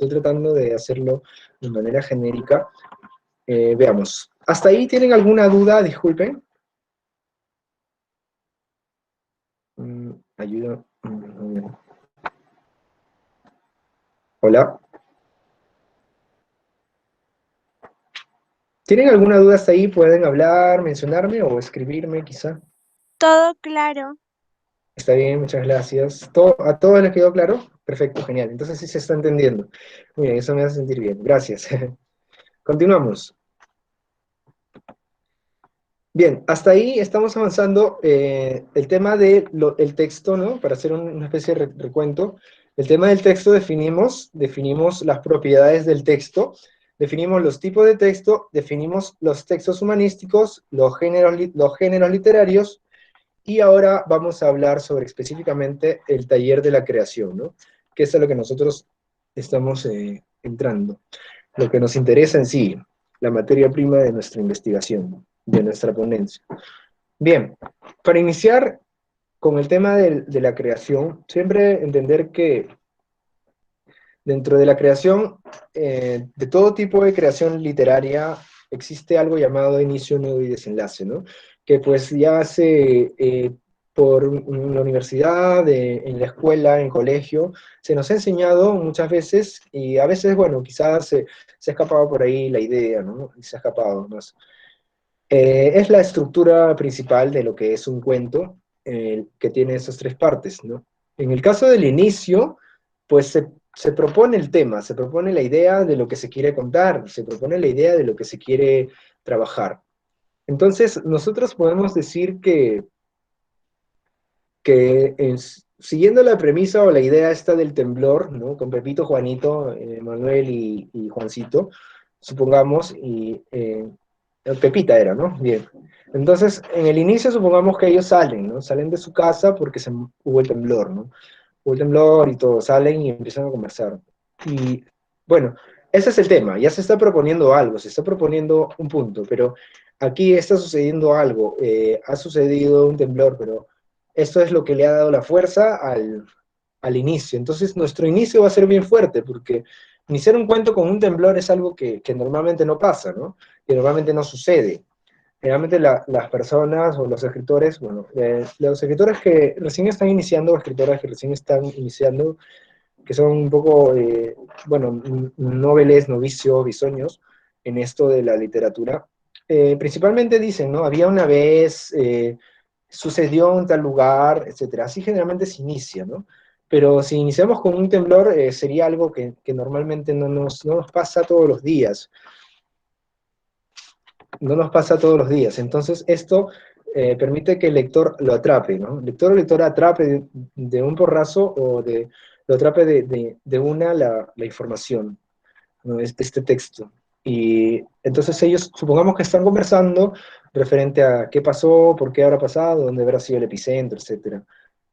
estoy tratando de hacerlo de manera genérica. Veamos. ¿Hasta ahí tienen alguna duda? Disculpen. Ayuda. Hola. ¿Tienen alguna duda hasta ahí? ¿Pueden hablar, mencionarme o escribirme quizá? Todo claro. Está bien, muchas gracias. ¿A todos les quedó claro? Perfecto, genial. Entonces sí se está entendiendo. Muy bien, eso me hace sentir bien. Gracias. Continuamos. Bien, hasta ahí estamos avanzando. El tema del texto, ¿no? Para hacer una especie de recuento. El tema del texto definimos las propiedades del texto, definimos los tipos de texto, definimos los textos humanísticos, los géneros literarios, y ahora vamos a hablar sobre específicamente el taller de la creación, ¿no? Que es a lo que nosotros estamos entrando, lo que nos interesa en sí, la materia prima de nuestra investigación, de nuestra ponencia. Bien, para iniciar con el tema de la creación, siempre entender que dentro de la creación, de todo tipo de creación literaria, existe algo llamado inicio, nudo y desenlace, ¿no? Que pues ya se, por la universidad, en la escuela, en colegio, se nos ha enseñado muchas veces, y a veces, bueno, quizás se ha escapado por ahí la idea, ¿no? Y se ha escapado más. Es la estructura principal de lo que es un cuento, que tiene esas tres partes, ¿no? En el caso del inicio, pues se propone el tema, se propone la idea de lo que se quiere contar, se propone la idea de lo que se quiere trabajar. Entonces, nosotros podemos decir que siguiendo la premisa o la idea esta del temblor, ¿no? Con Pepito, Juanito, Manuel y Juancito, supongamos, Pepita era, ¿no? Bien. Entonces, en el inicio supongamos que ellos salen, ¿no? Salen de su casa porque hubo el temblor, ¿no? Hubo el temblor y todo, salen y empiezan a conversar. Y bueno, ese es el tema, ya se está proponiendo algo, se está proponiendo un punto, pero aquí está sucediendo algo, ha sucedido un temblor, pero esto es lo que le ha dado la fuerza al inicio. Entonces, nuestro inicio va a ser bien fuerte, porque iniciar un cuento con un temblor es algo que normalmente no pasa, ¿no? Que normalmente no sucede. Generalmente las personas o los escritores, bueno, los escritores que recién están iniciando, o escritoras que recién están iniciando, que son un poco, bueno, noveles, novicios, bisoños en esto de la literatura, principalmente dicen, ¿no? Había una vez, sucedió en tal lugar, etcétera. Así generalmente se inicia, ¿no? Pero si iniciamos con un temblor, sería algo que normalmente no nos pasa todos los días, no nos pasa todos los días. Entonces, esto permite que el lector lo atrape, ¿no? El lector o lectora atrape de un porrazo lo atrape de una la información, ¿no? Este texto. Y entonces ellos, supongamos que están conversando referente a qué pasó, por qué habrá pasado, dónde habrá sido el epicentro, etcétera.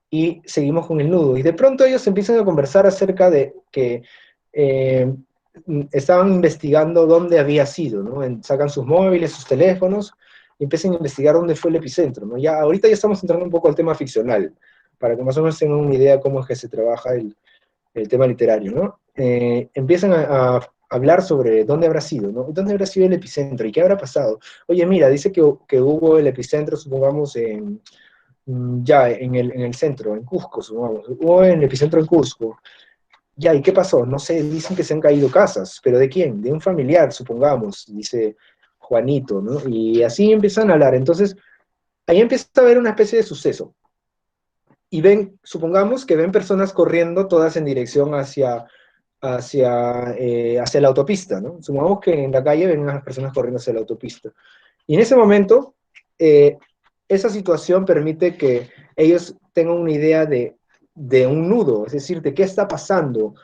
Y seguimos con el nudo. Y de pronto ellos empiezan a conversar acerca de que eh, estaban investigando dónde había sido, ¿no? Sacan sus móviles, sus teléfonos, y empiezan a investigar dónde fue el epicentro, ¿no? Ya, ahorita ya estamos entrando un poco al tema ficcional, para que más o menos tengan una idea de cómo es que se trabaja el tema literario, ¿no? Empiezan a hablar sobre dónde habrá sido, ¿no? ¿Dónde habrá sido el epicentro? ¿Y qué habrá pasado? Oye, mira, dice que hubo el epicentro, supongamos, ya en el centro, en Cusco, supongamos. Hubo en el epicentro en Cusco. Ya, ¿y qué pasó? No sé, dicen que se han caído casas, pero ¿de quién? De un familiar, supongamos, dice Juanito, ¿no? Y así empiezan a hablar. Entonces, ahí empieza a haber una especie de suceso. Y ven, supongamos que ven personas corriendo todas en dirección hacia la autopista, ¿no? Supongamos que en la calle ven unas personas corriendo hacia la autopista. Y en ese momento, eh, esa situación permite que ellos tengan una idea de un nudo, es decir, de qué está pasando.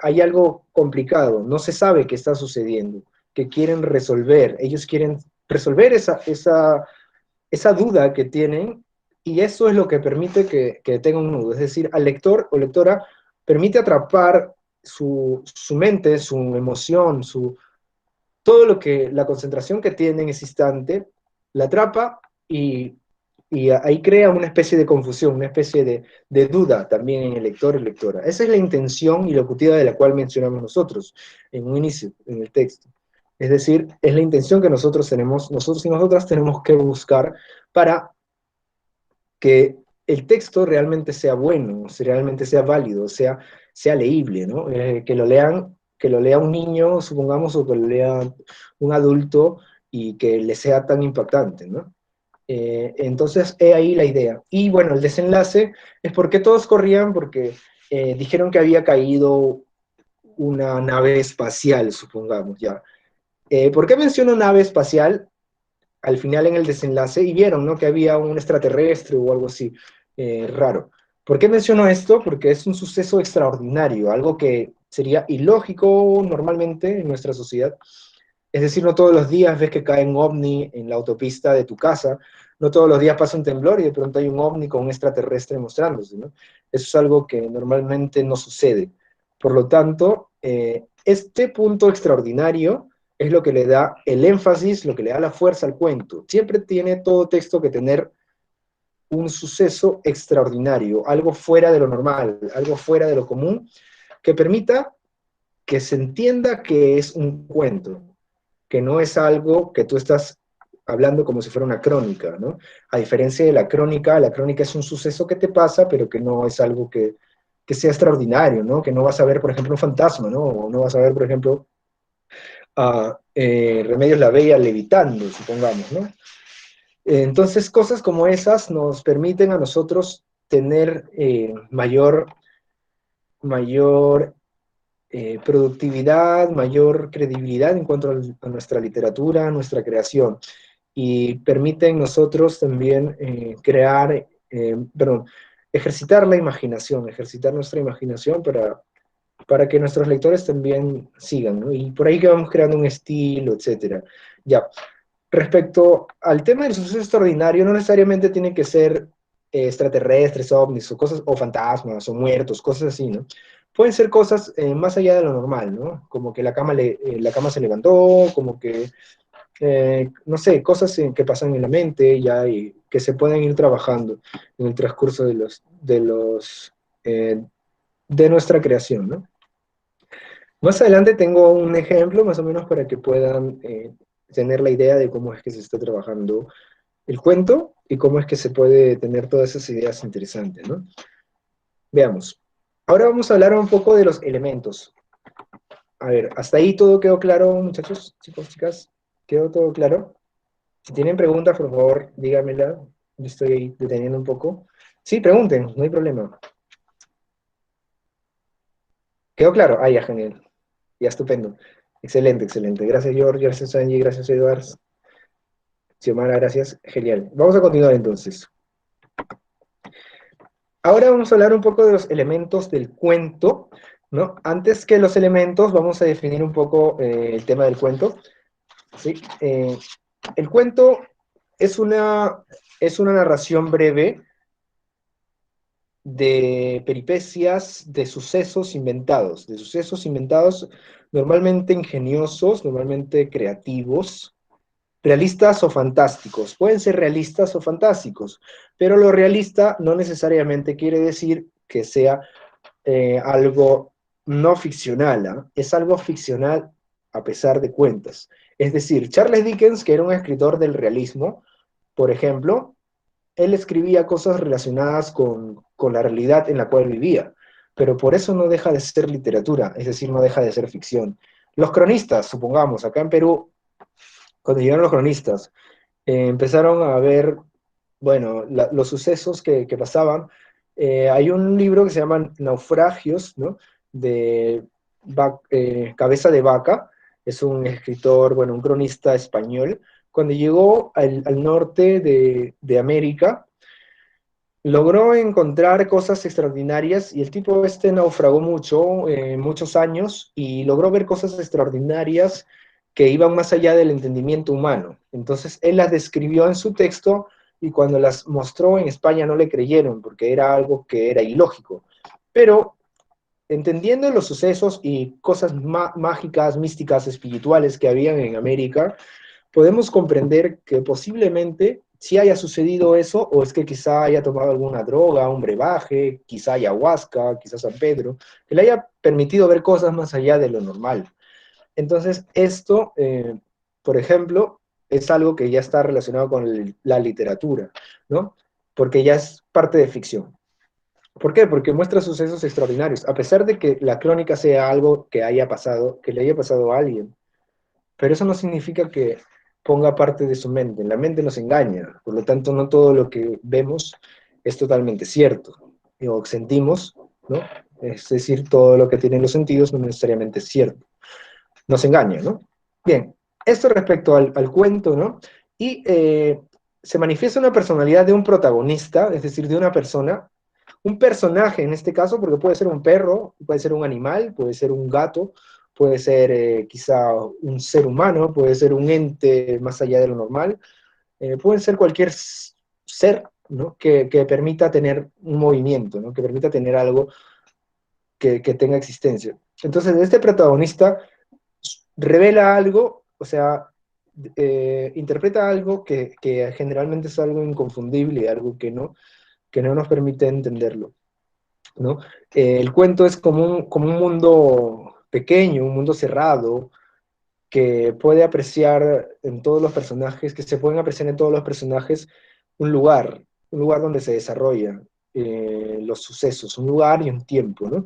Hay algo complicado, no se sabe qué está sucediendo, que quieren resolver. Ellos quieren resolver esa duda que tienen, y eso es lo que permite que tenga un nudo. Es decir, al lector o lectora permite atrapar su mente, su emoción, todo lo que, la concentración que tiene en ese instante, la atrapa y Y ahí crea una especie de confusión, una especie de duda también en el lector y lectora. Esa es la intención ilocutiva de la cual mencionamos nosotros en un inicio, en el texto. Es decir, es la intención que nosotros tenemos, nosotros y nosotras tenemos que buscar para que el texto realmente sea bueno, realmente sea válido, sea leíble, ¿no? Que lo lea un niño, supongamos, o que lo lea un adulto y que le sea tan impactante, ¿no? Entonces, he ahí la idea. Y bueno, el desenlace es porque todos corrían porque dijeron que había caído una nave espacial, supongamos ya. ¿Por qué menciono nave espacial? Al final en el desenlace y vieron, ¿no? Que había un extraterrestre o algo así raro. ¿Por qué menciono esto? Porque es un suceso extraordinario, algo que sería ilógico normalmente en nuestra sociedad. Es decir, no todos los días ves que cae un ovni en la autopista de tu casa, no todos los días pasa un temblor y de pronto hay un ovni con un extraterrestre mostrándose, ¿no? Eso es algo que normalmente no sucede. Por lo tanto, este punto extraordinario es lo que le da el énfasis, lo que le da la fuerza al cuento. Siempre tiene todo texto que tener un suceso extraordinario, algo fuera de lo normal, algo fuera de lo común, que permita que se entienda que es un cuento, que no es algo que tú estás hablando como si fuera una crónica, ¿no? A diferencia de la crónica es un suceso que te pasa, pero que no es algo que sea extraordinario, ¿no? Que no vas a ver, por ejemplo, un fantasma, ¿no? O no vas a ver, por ejemplo, a Remedios la Bella levitando, supongamos, ¿no? Entonces, cosas como esas nos permiten a nosotros tener mayor productividad, mayor credibilidad en cuanto a nuestra literatura, a nuestra creación, y permiten nosotros también perdón, ejercitar nuestra imaginación para que nuestros lectores también sigan, ¿no? Y por ahí que vamos creando un estilo, etcétera. Ya, respecto al tema del suceso extraordinario, no necesariamente tiene que ser extraterrestres, ovnis, o cosas, o fantasmas, o muertos, cosas así, ¿no? Pueden ser cosas más allá de lo normal, ¿no? Como que la cama se levantó, como que, no sé, cosas que pasan en la mente ya y que se pueden ir trabajando en el transcurso eh, de nuestra creación, ¿no? Más adelante tengo un ejemplo más o menos para que puedan tener la idea de cómo es que se está trabajando el cuento y cómo es que se puede tener todas esas ideas interesantes, ¿no? Veamos. Ahora vamos a hablar un poco de los elementos. A ver, ¿hasta ahí todo quedó claro, muchachos, chicos, chicas? ¿Quedó todo claro? Si tienen preguntas, por favor, díganmela. Yo estoy ahí deteniendo un poco. Sí, pregunten, no hay problema. ¿Quedó claro? Ah, ya, genial. Ya, estupendo. Excelente, excelente. Gracias, George, gracias, Angie, gracias, Eduardo. Xiomara, gracias. Genial. Vamos a continuar entonces. Ahora vamos a hablar un poco de los elementos del cuento, ¿no? Antes que los elementos, vamos a definir un poco el tema del cuento, ¿sí? El cuento es es una narración breve de sucesos inventados, normalmente ingeniosos, normalmente creativos, realistas o fantásticos. Pueden ser realistas o fantásticos, pero lo realista no necesariamente quiere decir que sea algo no ficcional, ¿eh? Es algo ficcional a pesar de cuentas. Es decir, Charles Dickens, que era un escritor del realismo, por ejemplo, él escribía cosas relacionadas con la realidad en la cual vivía, pero por eso no deja de ser literatura, es decir, no deja de ser ficción. Los cronistas, supongamos, acá en Perú, cuando llegaron los cronistas, empezaron a ver, bueno, los sucesos que pasaban. Hay un libro que se llama Naufragios, ¿no? De Cabeza de Vaca, es un escritor, bueno, un cronista español. Cuando llegó al norte de América, logró encontrar cosas extraordinarias y el tipo este naufragó mucho, muchos años, y logró ver cosas extraordinarias que iban más allá del entendimiento humano. Entonces él las describió en su texto y cuando las mostró en España no le creyeron porque era algo que era ilógico. Pero entendiendo los sucesos y cosas mágicas, místicas, espirituales que habían en América, podemos comprender que posiblemente si haya sucedido eso, o es que quizá haya tomado alguna droga, un brebaje, quizá ayahuasca, quizá San Pedro, que le haya permitido ver cosas más allá de lo normal. Entonces, esto, por ejemplo, es algo que ya está relacionado con la literatura, ¿no? Porque ya es parte de ficción. ¿Por qué? Porque muestra sucesos extraordinarios, a pesar de que la crónica sea algo que haya pasado, que le haya pasado a alguien, pero eso no significa que ponga parte de su mente. La mente nos engaña, por lo tanto no todo lo que vemos es totalmente cierto, o sentimos, ¿no? Es decir, todo lo que tienen los sentidos no necesariamente es cierto. Nos engaña, ¿no? Bien, esto respecto al cuento, ¿no? Y se manifiesta una personalidad de un protagonista, es decir, de una persona, un personaje en este caso, porque puede ser un perro, puede ser un animal, puede ser un gato, puede ser quizá un ser humano, puede ser un ente más allá de lo normal, puede ser cualquier ser, ¿no? Que permita tener un movimiento, ¿no? Que permita tener algo que tenga existencia. Entonces, este protagonista revela algo, o sea, interpreta algo que generalmente es algo inconfundible, algo que no nos permite entenderlo, ¿no? El cuento es como un mundo pequeño, un mundo cerrado, que puede apreciar en todos los personajes, que se pueden apreciar en todos los personajes un lugar donde se desarrollan los sucesos, un lugar y un tiempo, ¿no?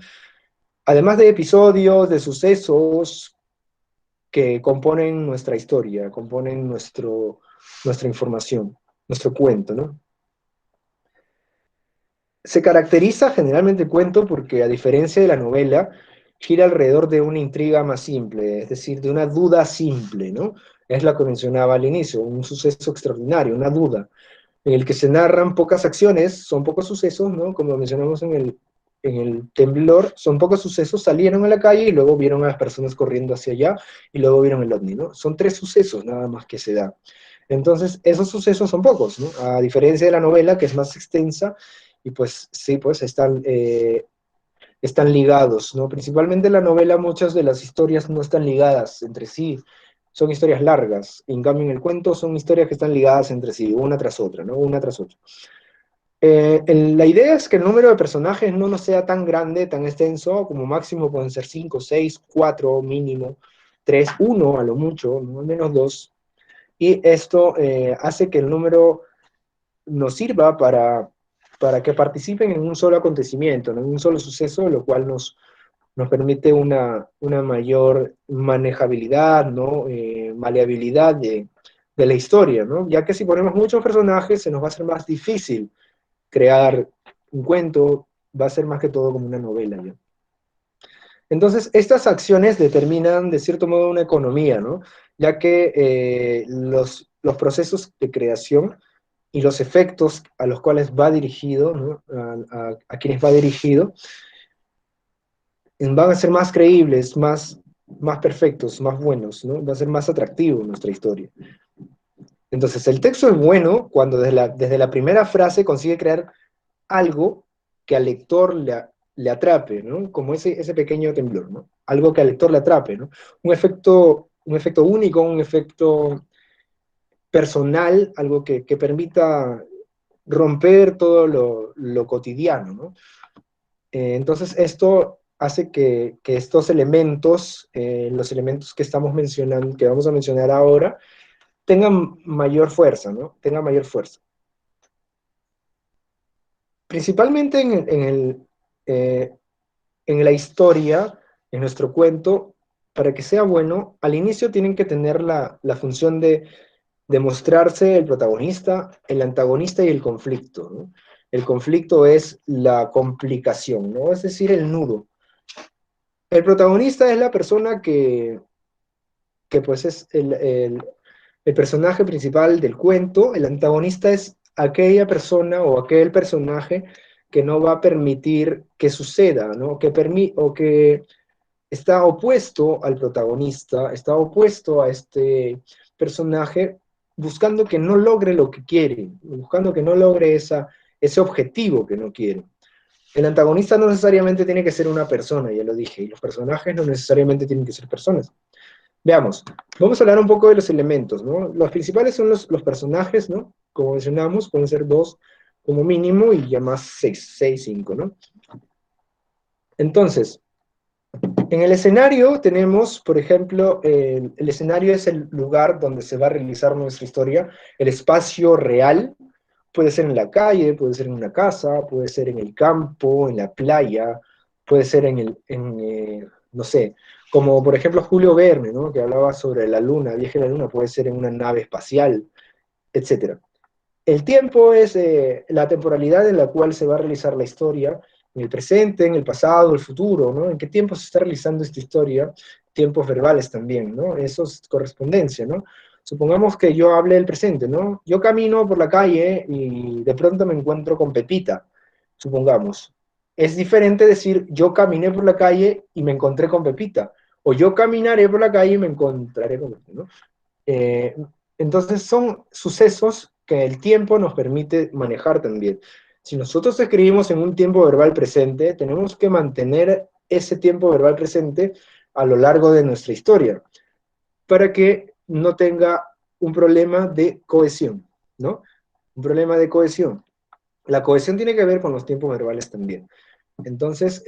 Además de episodios, de sucesos que componen nuestra historia, componen nuestra información, nuestro cuento, ¿no? Se caracteriza generalmente el cuento porque, a diferencia de la novela, gira alrededor de una intriga más simple, es decir, de una duda simple, ¿no? Es la que mencionaba al inicio, un suceso extraordinario, una duda, en el que se narran pocas acciones, son pocos sucesos, ¿no? Como mencionamos en el temblor, son pocos sucesos, salieron a la calle y luego vieron a las personas corriendo hacia allá y luego vieron el ovni, ¿no? Son tres sucesos nada más que se da. Entonces, esos sucesos son pocos, ¿no? A diferencia de la novela, que es más extensa, y pues sí, pues están ligados, ¿no? Principalmente en la novela muchas de las historias no están ligadas entre sí, son historias largas, en cambio en el cuento son historias que están ligadas entre sí, una tras otra, ¿no? Una tras otra. La idea es que el número de personajes no nos sea tan grande, tan extenso, como máximo pueden ser 5, 6, 4 mínimo, 3, 1 a lo mucho, no al menos 2, y esto hace que el número nos sirva para que participen en un solo acontecimiento, ¿no? En un solo suceso, lo cual nos permite una mayor manejabilidad, ¿no? Maleabilidad de la historia, ¿no? Ya que si ponemos muchos personajes, se nos va a hacer más difícil crear un cuento, va a ser más que todo como una novela, ¿ya? Entonces, estas acciones determinan de cierto modo una economía, ¿no? Ya que los procesos de creación y los efectos a los cuales va dirigido, ¿no? A quienes va dirigido, van a ser más creíbles, más perfectos, más buenos, ¿no? Va a ser más atractivo nuestra historia. Entonces, el texto es bueno cuando desde la primera frase consigue crear algo que al lector le atrape, ¿no? Como ese pequeño temblor, ¿no? Algo que al lector le atrape, ¿no? Un efecto único, un efecto personal, algo que permita romper todo lo cotidiano, ¿no? Entonces, esto hace que estos elementos, los elementos que estamos mencionando, que vamos a mencionar ahora, tengan mayor fuerza, ¿no? Tengan mayor fuerza. Principalmente eh, en la historia, en nuestro cuento, para que sea bueno, al inicio tienen que tener la función de mostrarse el protagonista, el antagonista y el conflicto, ¿no? El conflicto es la complicación, ¿no? Es decir, el nudo. El protagonista es la persona que pues es el personaje principal del cuento, el antagonista es aquella persona o aquel personaje que no va a permitir que suceda, ¿no? O que está opuesto al protagonista, está opuesto a este personaje, buscando que no logre lo que quiere, buscando que no logre ese objetivo que no quiere. El antagonista no necesariamente tiene que ser una persona, ya lo dije, y los personajes no necesariamente tienen que ser personas. Veamos, vamos a hablar un poco de los elementos, ¿no? Los principales son los personajes, ¿no? Como mencionamos, pueden ser dos como mínimo y ya más seis, cinco, ¿no? Entonces, en el escenario tenemos, por ejemplo, el escenario es el lugar donde se va a realizar nuestra historia, el espacio real, puede ser en la calle, puede ser en una casa, puede ser en el campo, en la playa, puede ser no sé, como por ejemplo Julio Verne, ¿no? Que hablaba sobre la luna, viaje a la luna, puede ser en una nave espacial, etcétera. El tiempo es la temporalidad en la cual se va a realizar la historia, en el presente, en el pasado, el futuro, ¿no? ¿En qué tiempo se está realizando esta historia? Tiempos verbales también, ¿no? Eso es correspondencia, ¿no? Supongamos que yo hable del presente, ¿no? Yo camino por la calle y de pronto me encuentro con Pepita, supongamos. Es diferente decir yo caminé por la calle y me encontré con Pepita, o yo caminaré por la calle y me encontraré con Pepita, ¿no? Eh, entonces son sucesos que el tiempo nos permite manejar también. Si nosotros escribimos en un tiempo verbal presente, tenemos que mantener ese tiempo verbal presente a lo largo de nuestra historia, para que no tenga un problema de cohesión, ¿no? Un problema de cohesión. La cohesión tiene que ver con los tiempos verbales también. Entonces,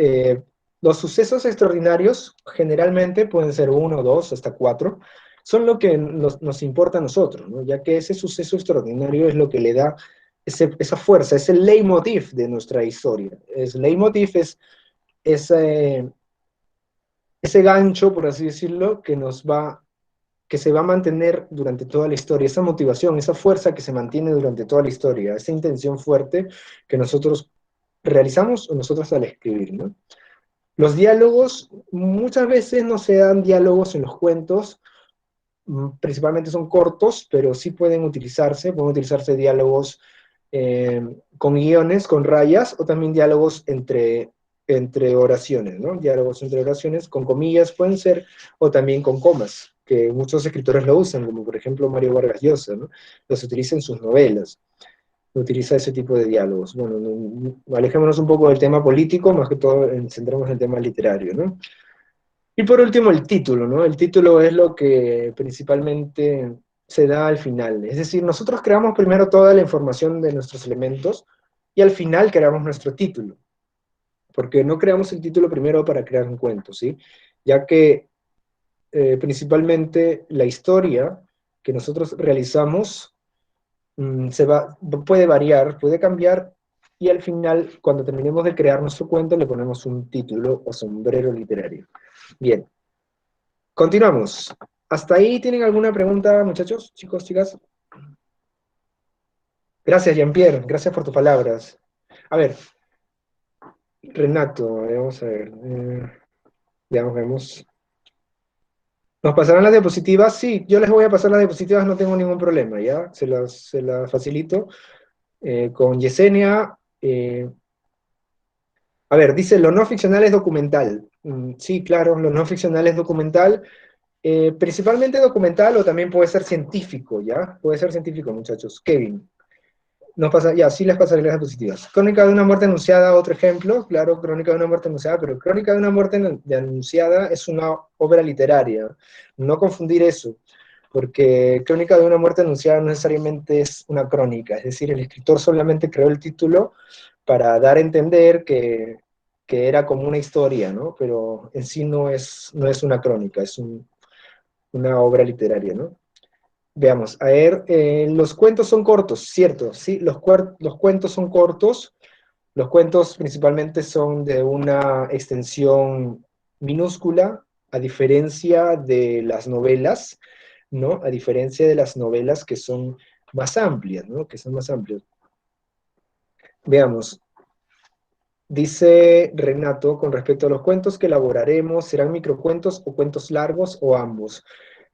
los sucesos extraordinarios generalmente pueden ser uno, dos, hasta cuatro, son lo que nos importa a nosotros, ¿no? Ya que ese suceso extraordinario es lo que le da esa fuerza, es el leitmotiv de nuestra historia. Leitmotiv es ese, ese gancho, por así decirlo, que se va a mantener durante toda la historia, esa motivación, esa fuerza que se mantiene durante toda la historia, esa intención fuerte que nosotros realizamos o nosotros al escribir, ¿no? Los diálogos, muchas veces no se dan diálogos en los cuentos, principalmente son cortos, pero sí pueden utilizarse diálogos con guiones, con rayas, o también diálogos entre oraciones, ¿no? Diálogos entre oraciones con comillas pueden ser, o también con comas, que muchos escritores lo usan, como por ejemplo Mario Vargas Llosa, ¿no? Los utiliza en sus novelas, utiliza ese tipo de diálogos. Bueno, alejémonos un poco del tema político, más que todo centremos en el tema literario, ¿no? Y por último, el título, ¿no? El título es lo que principalmente se da al final. Es decir, nosotros creamos primero toda la información de nuestros elementos y al final creamos nuestro título. Porque no creamos el título primero para crear un cuento, ¿sí? Ya que principalmente la historia que nosotros realizamos puede variar, puede cambiar, y al final, cuando terminemos de crear nuestro cuento, le ponemos un título o sombrero literario. Bien, continuamos. ¿Hasta ahí tienen alguna pregunta, muchachos, chicos, chicas? Gracias, Jean-Pierre, gracias por tus palabras. A ver, Renato, vamos a ver. Veamos, vemos. ¿Nos pasarán las diapositivas? Sí, yo les voy a pasar las diapositivas, no tengo ningún problema, ¿ya? Se las facilito. Con Yesenia, a ver, dice, lo no ficcional es documental. Sí, claro, lo no ficcional es documental. Principalmente documental o también puede ser científico, ¿ya? Puede ser científico, muchachos. Kevin. Ya, sí les pasaré las diapositivas. Crónica de una muerte anunciada, otro ejemplo. Claro, Crónica de una muerte anunciada, pero Crónica de una muerte anunciada es una obra literaria. No confundir eso, porque Crónica de una muerte anunciada no necesariamente es una crónica. Es decir, el escritor solamente creó el título para dar a entender que era como una historia, ¿no? Pero en sí no es una crónica, es una obra literaria, ¿no? Veamos, a ver, los cuentos son cortos, cierto, sí, los cuentos son cortos, los cuentos principalmente son de una extensión minúscula, a diferencia de las novelas, ¿no? A diferencia de las novelas que son más amplias, ¿no? Que son más amplias. Veamos, dice Renato, con respecto a los cuentos que elaboraremos, ¿serán microcuentos o cuentos largos o ambos?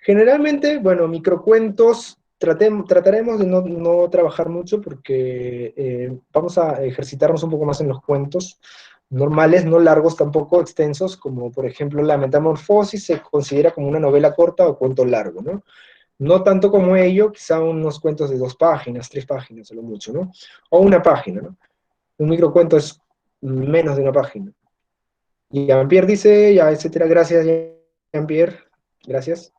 Generalmente, bueno, microcuentos trataremos de no trabajar mucho porque vamos a ejercitarnos un poco más en los cuentos normales, no largos tampoco, extensos, como por ejemplo La Metamorfosis se considera como una novela corta o cuento largo, ¿no? No tanto como ello, quizá unos cuentos de 2 páginas, 3 páginas a lo mucho, ¿no? O una página, ¿no? Un microcuento es menos de una página. Y Jean-Pierre dice, ya, etcétera, gracias, Jean-Pierre, gracias.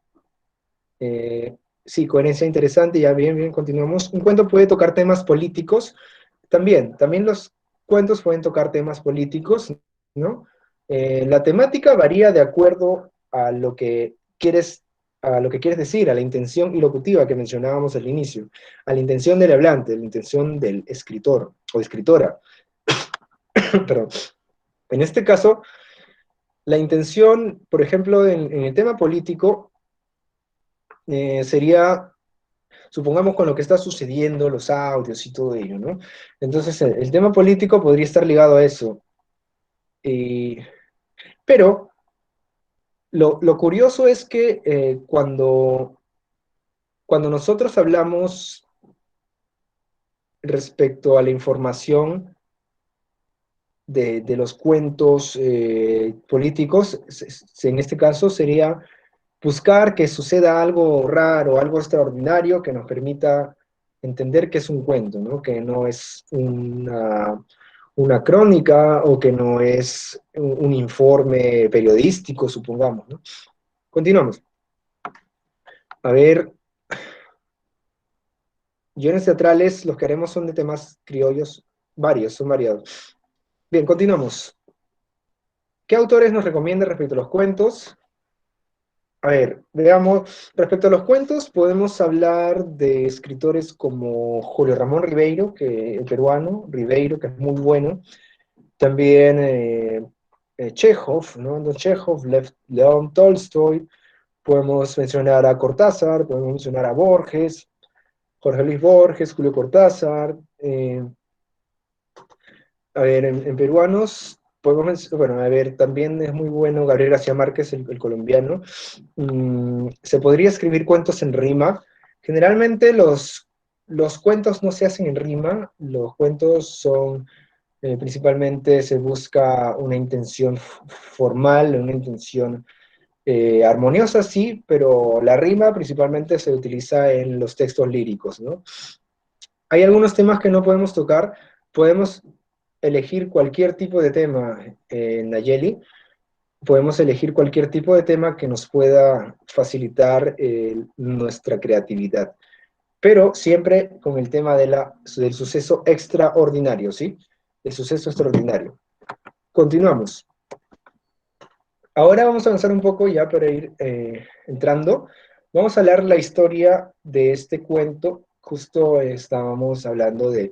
Sí, coherencia interesante, ya bien, continuamos. Un cuento puede tocar temas políticos, también los cuentos pueden tocar temas políticos, ¿no? La temática varía de acuerdo a lo que quieres decir, a la intención ilocutiva que mencionábamos al inicio, a la intención del hablante, a la intención del escritor o escritora. Perdón. En este caso, la intención, por ejemplo, en el tema político, sería, supongamos, con lo que está sucediendo, los audios y todo ello, ¿no? Entonces, el tema político podría estar ligado a eso. Y, pero lo curioso es que cuando nosotros hablamos respecto a la información de los cuentos políticos, en este caso sería buscar que suceda algo raro, algo extraordinario que nos permita entender que es un cuento, ¿no? Que no es una crónica o que no es un informe periodístico, supongamos, ¿no? Continuamos. A ver, guiones teatrales, los que haremos son de temas criollos, varios, son variados. Bien, continuamos. ¿Qué autores nos recomienda respecto a los cuentos? A ver, veamos, respecto a los cuentos, podemos hablar de escritores como Julio Ramón Ribeiro, el peruano, Ribeiro, que es muy bueno. También Chekhov, ¿no? Don Chekhov, León Tolstoy. Podemos mencionar a Cortázar, podemos mencionar a Borges, Jorge Luis Borges, Julio Cortázar. A ver, en peruanos, bueno, a ver, también es muy bueno Gabriel García Márquez, el colombiano. Se podría escribir cuentos en rima. Generalmente los cuentos no se hacen en rima, los cuentos son, principalmente se busca una intención formal, una intención armoniosa, sí, pero la rima principalmente se utiliza en los textos líricos, ¿no? Hay algunos temas que no podemos tocar, podemos elegir cualquier tipo de tema en Nayeli, podemos elegir cualquier tipo de tema que nos pueda facilitar nuestra creatividad, pero siempre con el tema del suceso extraordinario, ¿sí? El suceso extraordinario. Continuamos. Ahora vamos a avanzar un poco ya para ir entrando. Vamos a leer la historia de este cuento. Justo estábamos hablando de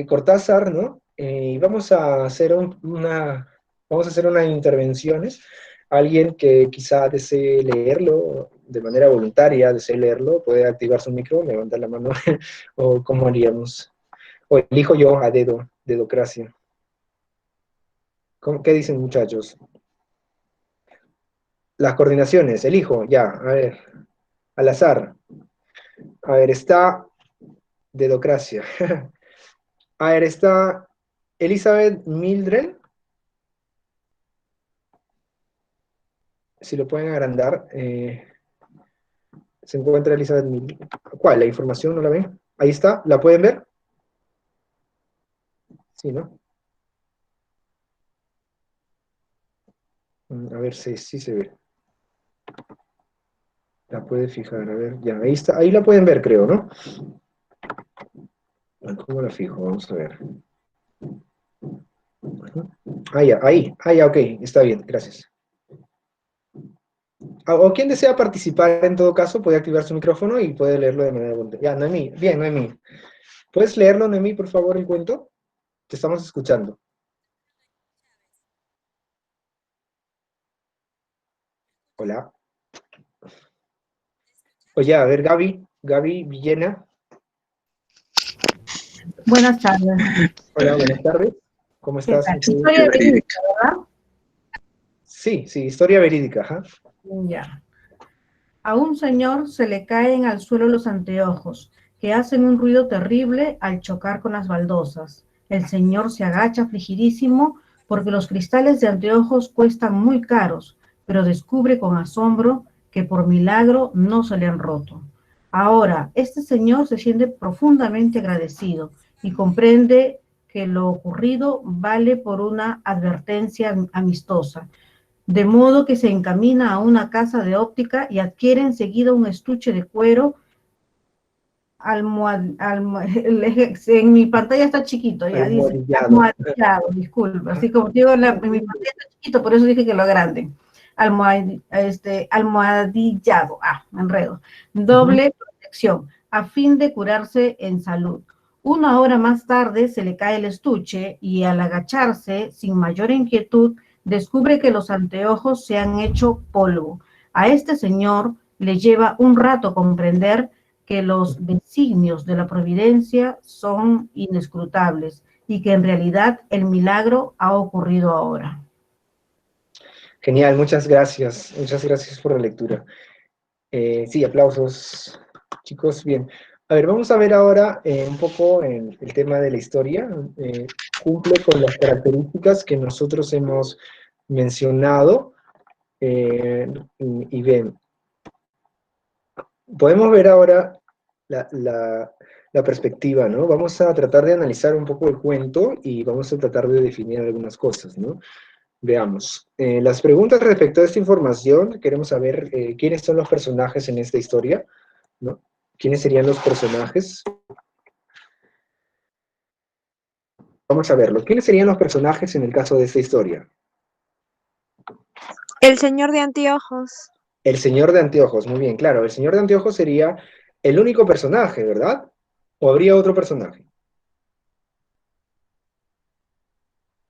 Cortázar, ¿no? Y vamos a hacer unas intervenciones. Alguien que quizá desee leerlo de manera voluntaria, desee leerlo, puede activar su micro, levantar la mano, o cómo haríamos. O elijo yo a dedo, dedocracia. ¿Qué dicen, muchachos? Las coordinaciones, elijo, ya, a ver, al azar. A ver, está dedocracia. A ver, está Elizabeth Mildred. Si lo pueden agrandar, se encuentra Elizabeth Mildred. ¿Cuál? ¿La información no la ven? Ahí está, ¿la pueden ver? Sí, ¿no? A ver si se ve. La puede fijar, a ver, ya, ahí está, ahí la pueden ver, creo, ¿no? ¿Cómo la fijo? Vamos a ver. Ah, ya, ok, está bien, gracias. O quien desea participar en todo caso puede activar su micrófono y puede leerlo de manera voluntaria. Ya, Noemí, bien, Noemí. ¿Puedes leerlo, Noemí, por favor, el cuento? Te estamos escuchando. Hola. Oye, a ver, Gaby Villena. Buenas tardes. Hola, buenas tardes. ¿Cómo ¿Qué estás? tal? Historia verídica, ¿verdad? Sí, historia verídica, ajá. Ya. A un señor se le caen al suelo los anteojos, que hacen un ruido terrible al chocar con las baldosas. El señor se agacha afligidísimo porque los cristales de anteojos cuestan muy caros, pero descubre con asombro que por milagro no se le han roto. Ahora, este señor se siente profundamente agradecido y comprende que lo ocurrido vale por una advertencia amistosa. de modo que se encamina a una casa de óptica y adquiere enseguida un estuche de cuero en mi pantalla está chiquito, ya dice, Almohadillado. almohadillado, disculpa, así como digo, en mi pantalla está chiquito, por eso dije que lo grande, almohadillado, me enredo, doble protección, a fin de curarse en salud. Una hora más tarde se le cae el estuche y al agacharse, sin mayor inquietud, descubre que los anteojos se han hecho polvo. A este señor le lleva un rato comprender que los designios de la providencia son inescrutables y que en realidad el milagro ha ocurrido ahora. Genial, muchas gracias. Muchas gracias por la lectura. Sí, aplausos, chicos. Bien. A ver, vamos a ver ahora un poco el tema de la historia. Cumple con las características que nosotros hemos mencionado. Y ven, podemos ver ahora la perspectiva, ¿no? Vamos a tratar de analizar un poco el cuento y vamos a tratar de definir algunas cosas, ¿no? Veamos. Las preguntas respecto a esta información, queremos saber quiénes son los personajes en esta historia, ¿no? ¿Quiénes serían los personajes? Vamos a verlo. ¿Quiénes serían los personajes en el caso de esta historia? El señor de anteojos. El señor de anteojos, muy bien, claro. El señor de anteojos sería el único personaje, ¿verdad? ¿O habría otro personaje?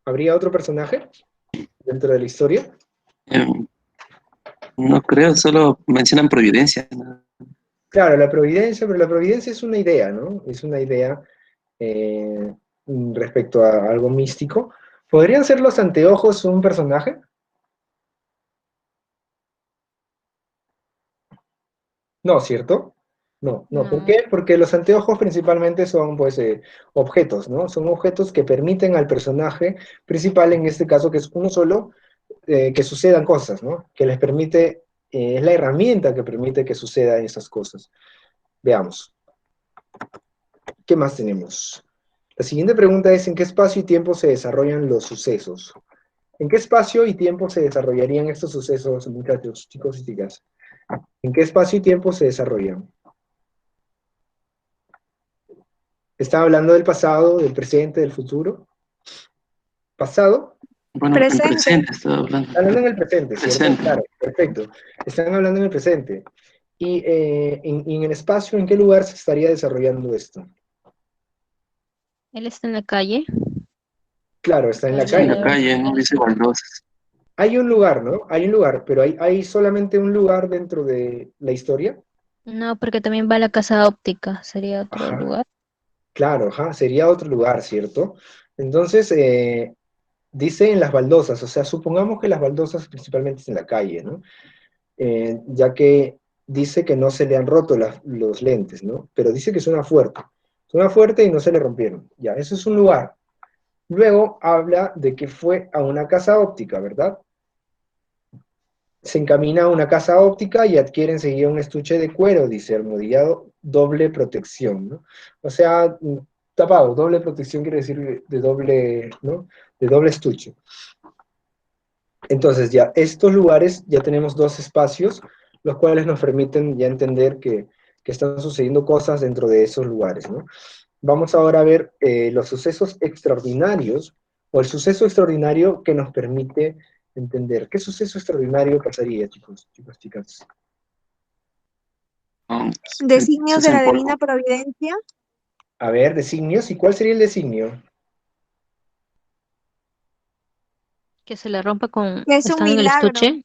¿Habría otro personaje dentro de la historia? No creo, solo mencionan providencia, ¿no? Claro, la providencia, pero la providencia es una idea, ¿no? Es una idea respecto a algo místico. ¿Podrían ser los anteojos un personaje? No, ¿cierto? No, no. ¿Por No. qué? Porque los anteojos principalmente son, pues, objetos, ¿no? Son objetos que permiten al personaje principal, en este caso, que es uno solo, que sucedan cosas, ¿no? Que les permite, es la herramienta que permite que sucedan esas cosas. Veamos. ¿Qué más tenemos? La siguiente pregunta es, ¿en qué espacio y tiempo se desarrollan los sucesos? ¿En qué espacio y tiempo se desarrollarían estos sucesos, muchachos, chicos y chicas? ¿En qué espacio y tiempo se desarrollan? ¿Está hablando del pasado, del presente, del futuro? ¿Pasado? Bueno, en Presente. presente estaba hablando. Están hablando en el presente, ¿cierto? Presente. Claro, perfecto. Están hablando en el presente. Y en el espacio, ¿en qué lugar se estaría desarrollando esto? Él está en la calle. Claro, está en la Está en la calle. calle, no dice baldosas. Hay un lugar, ¿no? Hay un lugar, pero hay solamente un lugar dentro de la historia. No, porque también va a la casa óptica. Sería otro Ajá, lugar. claro, ajá, sería otro lugar, ¿cierto? Entonces, dice en las baldosas, o sea, supongamos que las baldosas principalmente es en la calle, ¿no? Ya que dice que no se le han roto los lentes, ¿no? Pero dice que suena fuerte y no se le rompieron, ya, eso es un lugar. Luego habla de que fue a una casa óptica, ¿verdad? Se encamina a una casa óptica y adquiere enseguida un estuche de cuero, dice, almohadillado, doble protección, ¿no? O sea, tapado, doble protección quiere decir de doble, ¿no? De doble estuche. Entonces ya, estos lugares, ya tenemos dos espacios, los cuales nos permiten ya entender que están sucediendo cosas dentro de esos lugares, ¿no? Vamos ahora a ver los sucesos extraordinarios, o el suceso extraordinario que nos permite entender. ¿Qué suceso extraordinario pasaría, chicos, chicas, chicas? Designios Se de la hacen polvo. divina providencia. A ver, designios, ¿y cuál sería el designio? Que se le rompa con Que es un estando en el milagro. estuche.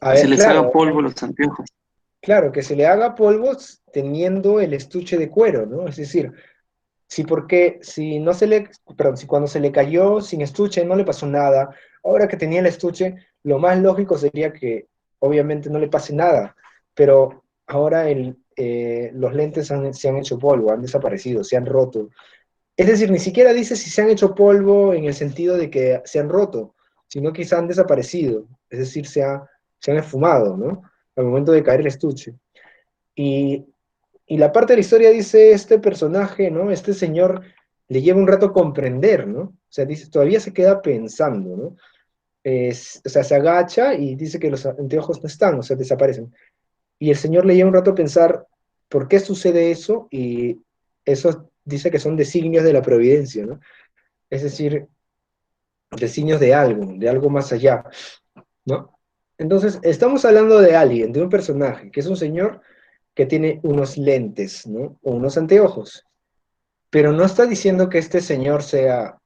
A Que se ver, les haga claro, polvo los anteojos. claro, que se le haga polvos teniendo el estuche de cuero, ¿no? Es decir, si no se le, perdón, si cuando se le cayó sin estuche no le pasó nada, ahora que tenía el estuche, lo más lógico sería que obviamente no le pase nada, pero ahora los lentes se han hecho polvo, han desaparecido, se han roto. Es decir, ni siquiera dice si se han hecho polvo en el sentido de que se han roto, sino que se han desaparecido, es decir, se han esfumado, ¿no? Al momento de caer el estuche. Y y la parte de la historia dice, este personaje, ¿no? Este señor le lleva un rato comprender, ¿no? O sea, dice, todavía se queda pensando, ¿no? o sea, se agacha y dice que los anteojos no están, o sea, desaparecen. Y el Señor le lleva un rato a pensar por qué sucede eso, y eso dice que son designios de la providencia, ¿no? Es decir, designios de algo más allá, ¿no? Entonces, estamos hablando de alguien, de un personaje, que es un señor que tiene unos lentes, ¿no? O unos anteojos. Pero no está diciendo que este señor sea,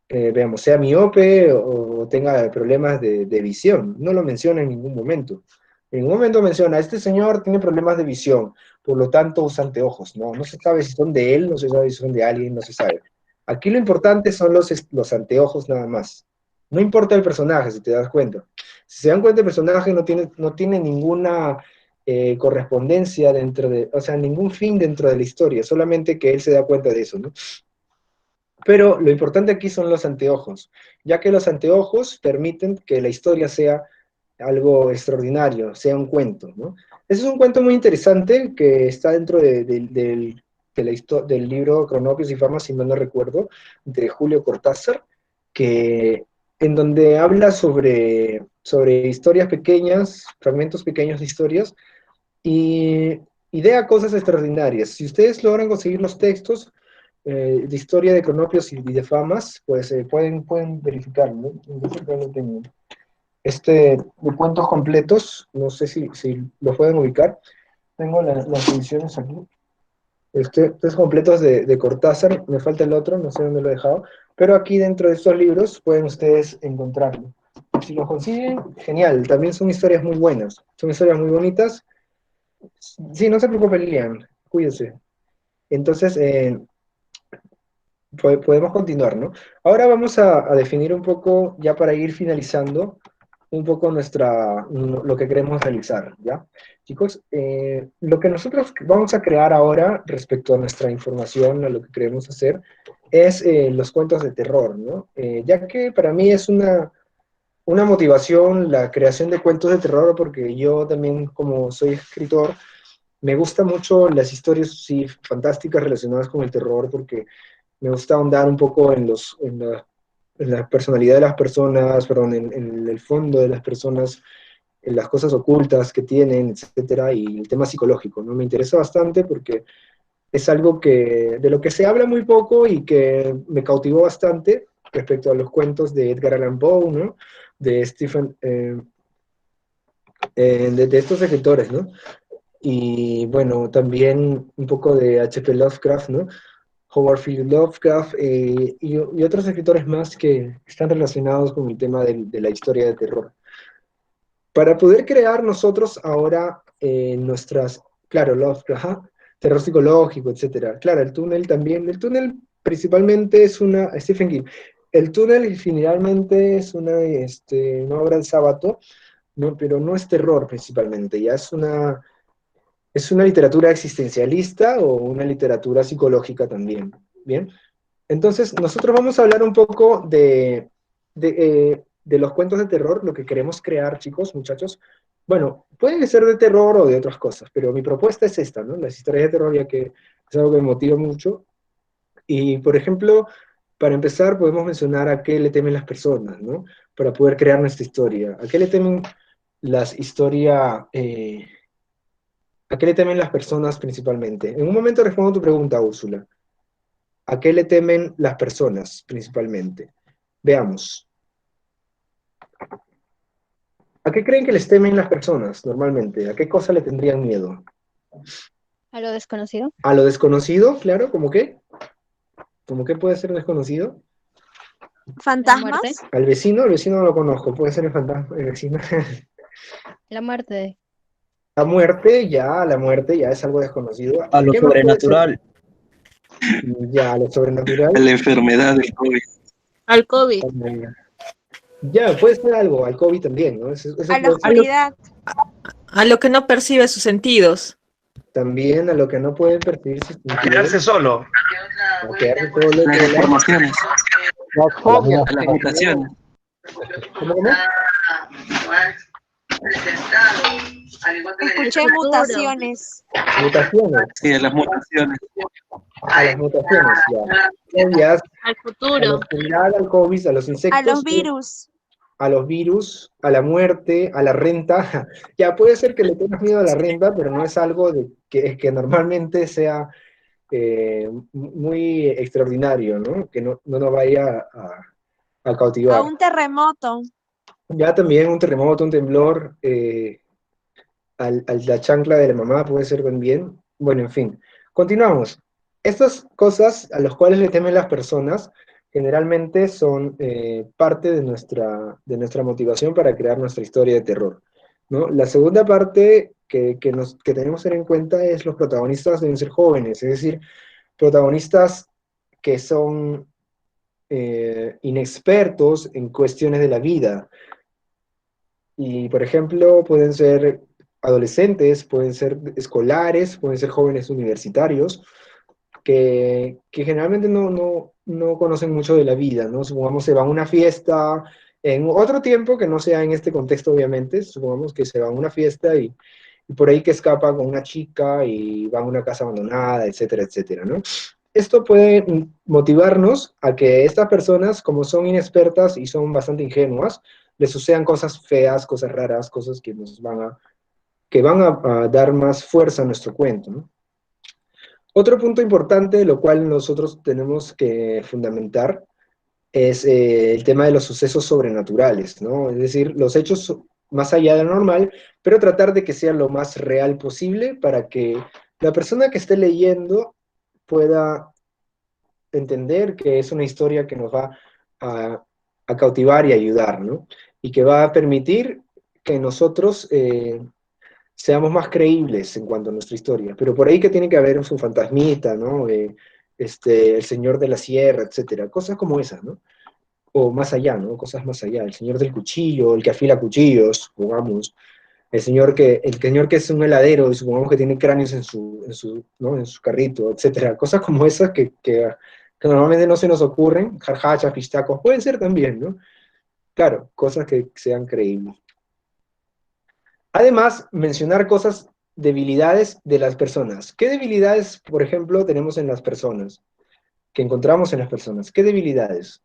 veamos, sea miope o tenga problemas de visión. No lo menciona en ningún momento. En ningún momento menciona, este señor tiene problemas de visión, por lo tanto usa anteojos. No, no se sabe si son de él, no se sabe si son de alguien, no se sabe. Aquí lo importante son los anteojos nada más. No importa el personaje, si te das cuenta. Si se dan cuenta, el personaje no tiene ninguna correspondencia dentro de, o sea, ningún fin dentro de la historia, solamente que él se da cuenta de eso, ¿no? Pero lo importante aquí son los anteojos, ya que los anteojos permiten que la historia sea algo extraordinario, sea un cuento, ¿no? Ese es un cuento muy interesante que está dentro del libro Cronopios y Famas, si mal no recuerdo, de Julio Cortázar, que, en donde habla sobre historias pequeñas, fragmentos pequeños de historias, y idea cosas extraordinarias. Si ustedes logran conseguir los textos de historia de Cronopios y de Famas, pues pueden verificarlo, ¿no? Entonces, realmente tengo de cuentos completos, no sé si los pueden ubicar. Tengo las ediciones aquí. Estos completos de Cortázar, me falta el otro, no sé dónde lo he dejado, pero aquí dentro de estos libros pueden ustedes encontrarlo. Si lo consiguen, genial, también son historias muy buenas, son historias muy bonitas. Sí, no se preocupen, Lilian, cuídense. Entonces, podemos continuar, ¿no? Ahora vamos a definir un poco, ya para ir finalizando, un poco lo que queremos realizar, ¿ya? Chicos, lo que nosotros vamos a crear ahora respecto a nuestra información, a lo que queremos hacer, es los cuentos de terror, ¿no? Ya que para mí es una motivación la creación de cuentos de terror, porque yo también, como soy escritor, me gustan mucho las historias, sí, fantásticas relacionadas con el terror, porque me gusta ahondar un poco en la personalidad de las personas, perdón, en el fondo de las personas, en las cosas ocultas que tienen, etcétera, y el tema psicológico, ¿no? Me interesa bastante porque es algo de lo que se habla muy poco y que me cautivó bastante respecto a los cuentos de Edgar Allan Poe, ¿no? De Stephen, de estos escritores, ¿no? Y bueno, también un poco de H.P. Lovecraft, ¿no? Howard Phillips Lovecraft, y otros escritores más que están relacionados con el tema de la historia de terror. Para poder crear nosotros ahora claro, Lovecraft, ajá, terror psicológico, etcétera. Claro, el túnel también, el túnel principalmente es Stephen King. El túnel generalmente es una obra de Sábato, ¿no? Pero no es terror principalmente, ya es una literatura existencialista o una literatura psicológica también, ¿bien? Entonces, nosotros vamos a hablar un poco de los cuentos de terror, lo que queremos crear, chicos, muchachos. Bueno, pueden ser de terror o de otras cosas, pero mi propuesta es esta, ¿no? Las historias de terror, ya que es algo que me motiva mucho. Y, por ejemplo, para empezar, podemos mencionar a qué le temen las personas, ¿no? Para poder crear nuestra historia. ¿A qué le temen las historias... ¿A qué le temen las personas principalmente? En un momento respondo tu pregunta, Úrsula. ¿A qué le temen las personas principalmente? Veamos. ¿A qué creen que les temen las personas normalmente? ¿A qué cosa le tendrían miedo? ¿A lo desconocido? ¿A lo desconocido? Claro, ¿cómo qué? ¿Cómo qué puede ser desconocido? La muerte. ¿Fantasmas? ¿Al vecino? El vecino no lo conozco. Puede ser el fantasma, el vecino. La muerte. La muerte ya es algo desconocido. A lo ¿Qué más puede ser? sobrenatural. Ya, lo sobrenatural. A la enfermedad del COVID. Al COVID. Ya, puede ser algo, al COVID también, ¿no? Eso A la puede ser oscuridad. A lo que no percibe sus sentidos. también a lo que no pueden percibir sus A quedarse sentidos, solo. a quedarse solo, Las deformaciones, Las fobias. las mutaciones. ¿Cómo? Escuché mutaciones. Mutaciones. Sí, a las mutaciones. A las mutaciones, ya. Obvias, Al a la futuro. oscuridad, al COVID, a los A insectos, los virus. a los virus, a la muerte, a la renta. Ya puede ser que le tengas miedo a la renta, pero no es algo que normalmente sea muy extraordinario, ¿no? Que no nos vaya a A cautivar. un terremoto. Ya también un terremoto, un temblor, la chancla de la mamá puede ser también. Bueno, en fin. Continuamos. Estas cosas a las cuales le temen las personas generalmente son parte de nuestra motivación para crear nuestra historia de terror, ¿no? La segunda parte que tenemos que tener en cuenta es los protagonistas deben ser jóvenes, es decir, protagonistas que son inexpertos en cuestiones de la vida. Y, por ejemplo, pueden ser adolescentes, pueden ser escolares, pueden ser jóvenes universitarios, que generalmente no conocen mucho de la vida, ¿no? Supongamos se van a una fiesta, en otro tiempo que no sea en este contexto, obviamente, supongamos que se van a una fiesta y por ahí que escapa con una chica y van a una casa abandonada, etcétera, etcétera, ¿no? Esto puede motivarnos a que estas personas, como son inexpertas y son bastante ingenuas, les sucedan cosas feas, cosas raras, cosas que nos van a dar más fuerza a nuestro cuento, ¿no? Otro punto importante, lo cual nosotros tenemos que fundamentar, es el tema de los sucesos sobrenaturales, ¿no? Es decir, los hechos más allá de lo normal, pero tratar de que sea lo más real posible para que la persona que esté leyendo pueda entender que es una historia que nos va a, a cautivar y ayudar, ¿no? Y que va a permitir que nosotros seamos más creíbles en cuanto a nuestra historia. Pero por ahí que tiene que haber su fantasmita, ¿no? El Señor de la Sierra, etcétera. Cosas como esas, ¿no? O más allá, ¿no? Cosas más allá. El Señor del Cuchillo, el que afila cuchillos, supongamos. El señor que es un heladero y supongamos que tiene cráneos ¿no? en su carrito, etcétera. Cosas como esas que normalmente no se nos ocurren, jarjachas, pistacos, pueden ser también, ¿no? Claro, cosas que sean creíbles. Además, mencionar cosas, debilidades de las personas. ¿Qué debilidades, por ejemplo, tenemos en las personas? Que encontramos en las personas. ¿Qué debilidades?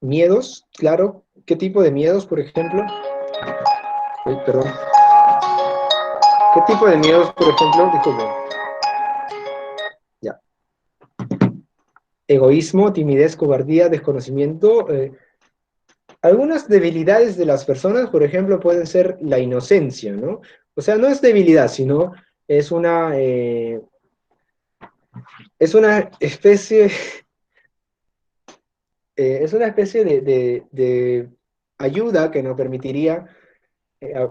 Miedos, claro. ¿Qué tipo de miedos, por ejemplo? Perdón. ¿Qué tipo de miedos, por ejemplo? Disculpen. Ya. Egoísmo, timidez, cobardía, desconocimiento. Algunas debilidades de las personas, por ejemplo, pueden ser la inocencia, ¿no? O sea, no es debilidad, sino es una especie, de ayuda que nos permitiría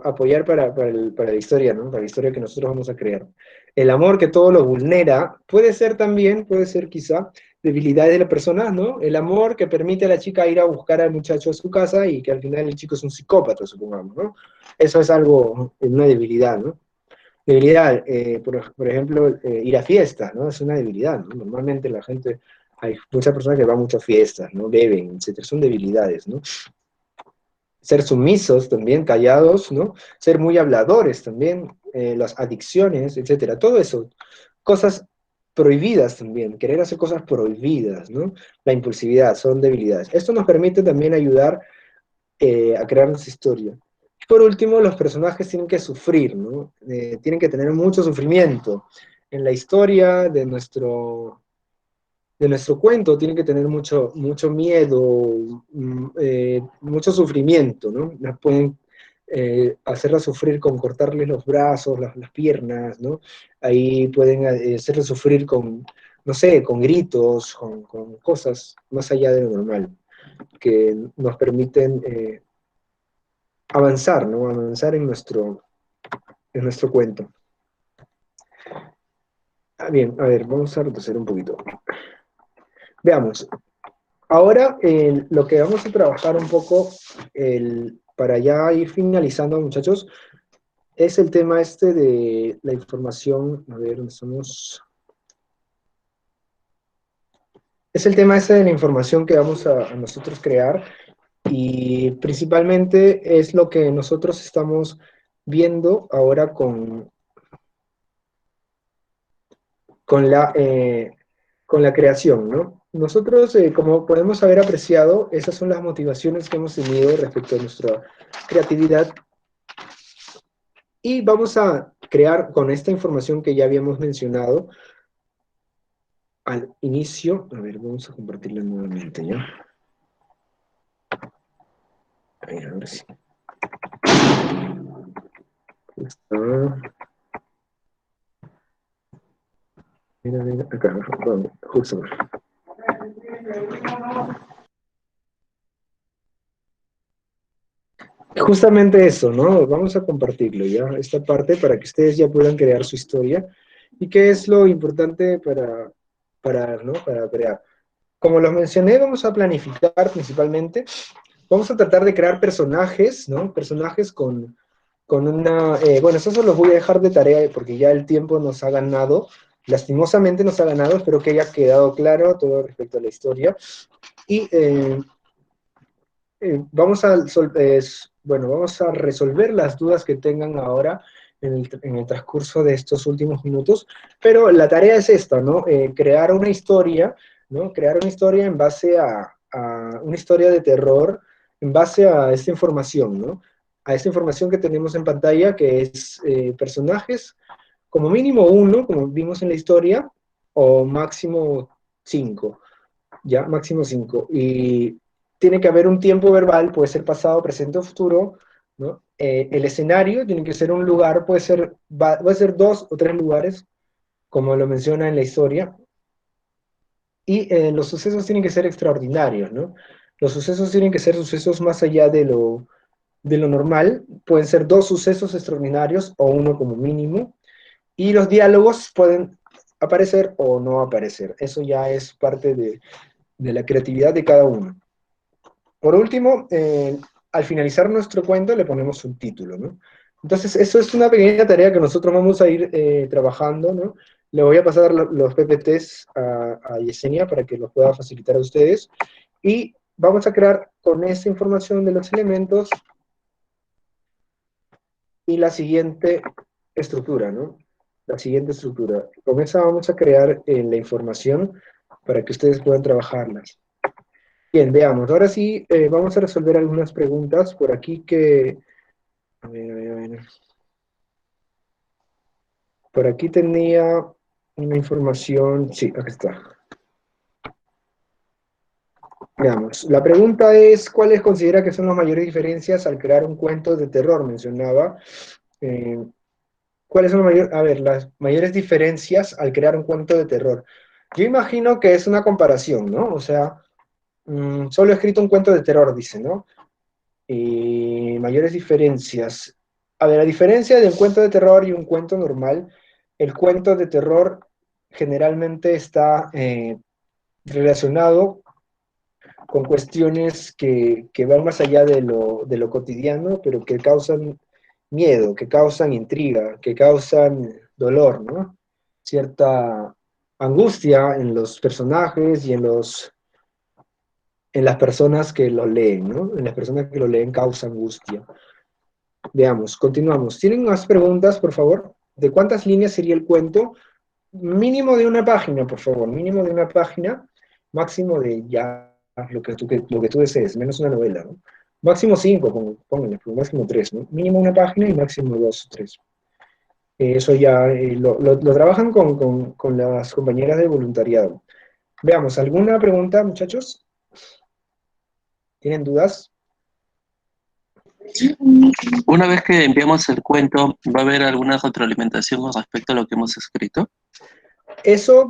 apoyar para la historia, ¿no? Para la historia que nosotros vamos a crear. El amor que todo lo vulnera puede ser quizá debilidades de la persona, ¿no? El amor que permite a la chica ir a buscar al muchacho a su casa y que al final el chico es un psicópata, supongamos, ¿no? Eso es algo, una debilidad, ¿no? Debilidad, por ejemplo, ir a fiestas, ¿no? Es una debilidad, ¿no? Normalmente hay muchas personas que van a muchas fiestas, ¿no? Beben, etcétera, son debilidades, ¿no? Ser sumisos también, callados, ¿no? Ser muy habladores también, las adicciones, etcétera. Todo eso, cosas prohibidas también, querer hacer cosas prohibidas, ¿no? La impulsividad, son debilidades. Esto nos permite también ayudar a crear nuestra historia. Y por último, los personajes tienen que sufrir, ¿no? Tienen que tener mucho sufrimiento. En la historia de nuestro cuento tienen que tener mucho, mucho miedo, mucho sufrimiento, ¿no? Las pueden hacerlas sufrir con cortarles los brazos, las piernas, ¿no? Ahí pueden hacerlas sufrir con, no sé, con gritos, con cosas más allá de lo normal, que nos permiten avanzar, ¿no? Avanzar en nuestro cuento. Bien, a ver, vamos a retroceder un poquito. Veamos. Ahora, lo que vamos a trabajar un poco, para ya ir finalizando, muchachos, es el tema este de la información. A ver, ¿dónde estamos? Es el tema este de la información que vamos a nosotros crear, y principalmente es lo que nosotros estamos viendo ahora con la creación, ¿no? Nosotros, como podemos haber apreciado, esas son las motivaciones que hemos tenido respecto a nuestra creatividad, y vamos a crear con esta información que ya habíamos mencionado al inicio. A ver, vamos a compartirla nuevamente, ¿ya? A ver si... Está... Mira, acá, ¿dónde? Justo. Justamente eso, ¿no? Vamos a compartirlo ya, esta parte, para que ustedes ya puedan crear su historia. ¿Y qué es lo importante ¿no? Para crear? Como lo mencioné, vamos a planificar principalmente. Vamos a tratar de crear personajes, ¿no? Personajes con una... bueno, eso se los voy a dejar de tarea porque ya el tiempo nos ha ganado. Lastimosamente nos ha ganado. Espero que haya quedado claro todo respecto a la historia. Y vamos a resolver las dudas que tengan ahora en el transcurso de estos últimos minutos, pero la tarea es esta, ¿no? Crear una historia, ¿no? Crear una historia en base a una historia de terror, en base a esta información, ¿no? A esta información que tenemos en pantalla, que es personajes, como mínimo uno, como vimos en la historia, o máximo 5, ¿ya? Máximo 5. Y tiene que haber un tiempo verbal, puede ser pasado, presente o futuro, ¿no? El escenario tiene que ser un lugar, puede ser 2 o 3 lugares, como lo menciona en la historia, y los sucesos tienen que ser extraordinarios, ¿no? Los sucesos tienen que ser sucesos más allá de lo normal, pueden ser 2 sucesos extraordinarios o uno como mínimo, y los diálogos pueden aparecer o no aparecer, eso ya es parte de la creatividad de cada uno. Por último, al finalizar nuestro cuento le ponemos un título, ¿no? Entonces, eso es una pequeña tarea que nosotros vamos a ir trabajando, ¿no? Le voy a pasar los PPTs a Yesenia para que los pueda facilitar a ustedes, y vamos a crear con esta información de los elementos y la siguiente estructura, ¿no? La siguiente estructura. Con esa vamos a crear la información para que ustedes puedan trabajarlas. Bien, veamos. Ahora sí, vamos a resolver algunas preguntas por aquí que... A ver. Por aquí tenía una información... Sí, aquí está. Veamos. La pregunta es, ¿cuáles considera que son las mayores diferencias al crear un cuento de terror? Mencionaba. ¿Cuáles son las mayores diferencias al crear un cuento de terror? Yo imagino que es una comparación, ¿no? O sea, solo he escrito un cuento de terror, dice, ¿no? Y mayores diferencias. A ver, a diferencia de un cuento de terror y un cuento normal, el cuento de terror generalmente está relacionado con cuestiones que van más allá de lo cotidiano, pero que causan miedo, que causan intriga, que causan dolor, ¿no? Cierta angustia en los personajes y en las personas que lo leen, ¿no? En las personas que lo leen causa angustia. Veamos, continuamos. ¿Tienen más preguntas, por favor? ¿De cuántas líneas sería el cuento? Mínimo de una página, por favor. Mínimo de una página. Máximo de ya lo que tú desees, menos una novela, ¿no? Máximo 5, pónganle, máximo 3, ¿no? Mínimo una página y máximo 2 o 3. Eso ya lo trabajan con las compañeras de voluntariado. Veamos, ¿alguna pregunta, muchachos? ¿Tienen dudas? Una vez que enviamos el cuento, ¿va a haber alguna retroalimentación con respecto a lo que hemos escrito? Eso